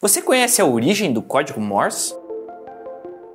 Você conhece a origem do código Morse?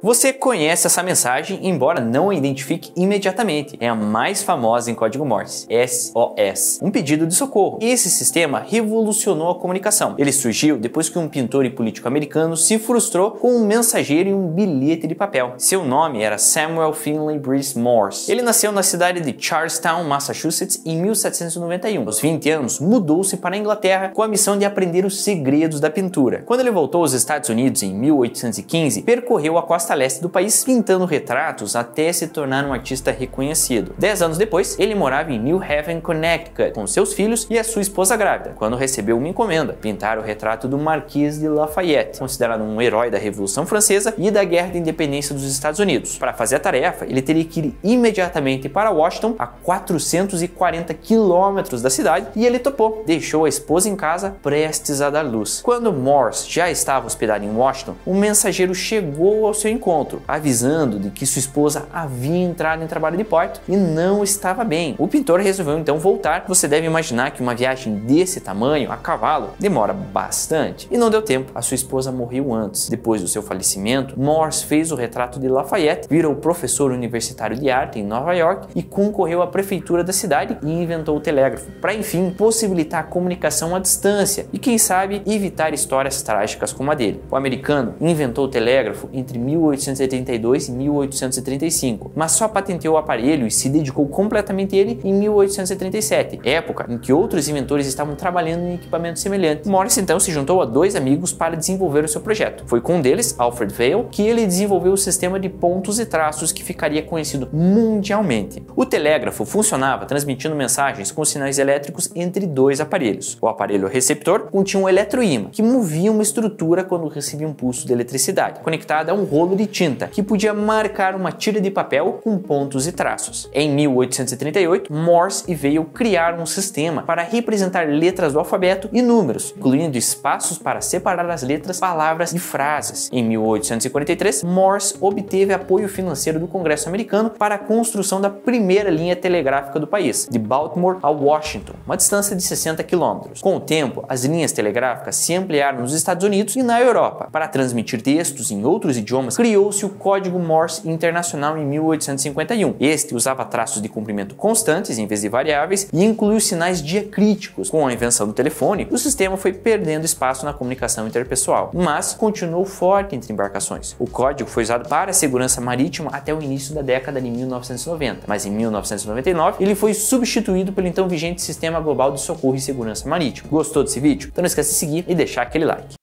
Você conhece essa mensagem, embora não a identifique imediatamente. É a mais famosa em código Morse, SOS, um pedido de socorro. Esse sistema revolucionou a comunicação. Ele surgiu depois que um pintor e político americano se frustrou com um mensageiro e um bilhete de papel. Seu nome era Samuel Finley Breese Morse. Ele nasceu na cidade de Charlestown, Massachusetts, em 1791. Aos 20 anos, mudou-se para a Inglaterra com a missão de aprender os segredos da pintura. Quando ele voltou aos Estados Unidos em 1815, percorreu a costa leste do país pintando retratos até se tornar um artista reconhecido. 10 anos depois, ele morava em New Haven, Connecticut, com seus filhos e a sua esposa grávida, quando recebeu uma encomenda: pintar o retrato do Marquês de Lafayette, considerado um herói da Revolução Francesa e da Guerra da Independência dos Estados Unidos. Para fazer a tarefa, ele teria que ir imediatamente para Washington, a 440 quilômetros da cidade, e ele topou. Deixou a esposa em casa, prestes a dar luz. Quando Morse já estava hospedado em Washington, um mensageiro chegou ao seu encontro, avisando de que sua esposa havia entrado em trabalho de parto e não estava bem. O pintor resolveu então voltar. Você deve imaginar que uma viagem desse tamanho, a cavalo, demora bastante. E não deu tempo, a sua esposa morreu antes. Depois do seu falecimento, Morse fez o retrato de Lafayette, virou professor universitário de arte em Nova York e concorreu à prefeitura da cidade e inventou o telégrafo, para enfim possibilitar a comunicação à distância e, quem sabe, evitar histórias trágicas como a dele. O americano inventou o telégrafo entre 1882 e 1835, mas só patenteou o aparelho e se dedicou completamente a ele em 1837, época em que outros inventores estavam trabalhando em equipamento semelhante. Morse então se juntou a dois amigos para desenvolver o seu projeto. Foi com um deles, Alfred Vail, que ele desenvolveu o sistema de pontos e traços que ficaria conhecido mundialmente. O telégrafo funcionava transmitindo mensagens com sinais elétricos entre dois aparelhos. O aparelho receptor continha um eletroímã que movia uma estrutura quando recebia um pulso de eletricidade, conectada a um rolo de tinta que podia marcar uma tira de papel com pontos e traços. Em 1838, Morse e Vail criaram um sistema para representar letras do alfabeto e números, incluindo espaços para separar as letras, palavras e frases. Em 1843, Morse obteve apoio financeiro do Congresso americano para a construção da primeira linha telegráfica do país, de Baltimore a Washington, uma distância de 60 quilômetros. Com o tempo, as linhas telegráficas se ampliaram nos Estados Unidos e na Europa. Para transmitir textos em outros idiomas, criou-se o Código Morse Internacional em 1851. Este usava traços de comprimento constantes em vez de variáveis e incluiu sinais diacríticos. Com a invenção do telefone, o sistema foi perdendo espaço na comunicação interpessoal, mas continuou forte entre embarcações. O código foi usado para a segurança marítima até o início da década de 1990, mas em 1999 ele foi substituído pelo então vigente Sistema Global de Socorro e Segurança Marítima. Gostou desse vídeo? Então não esquece de seguir e deixar aquele like.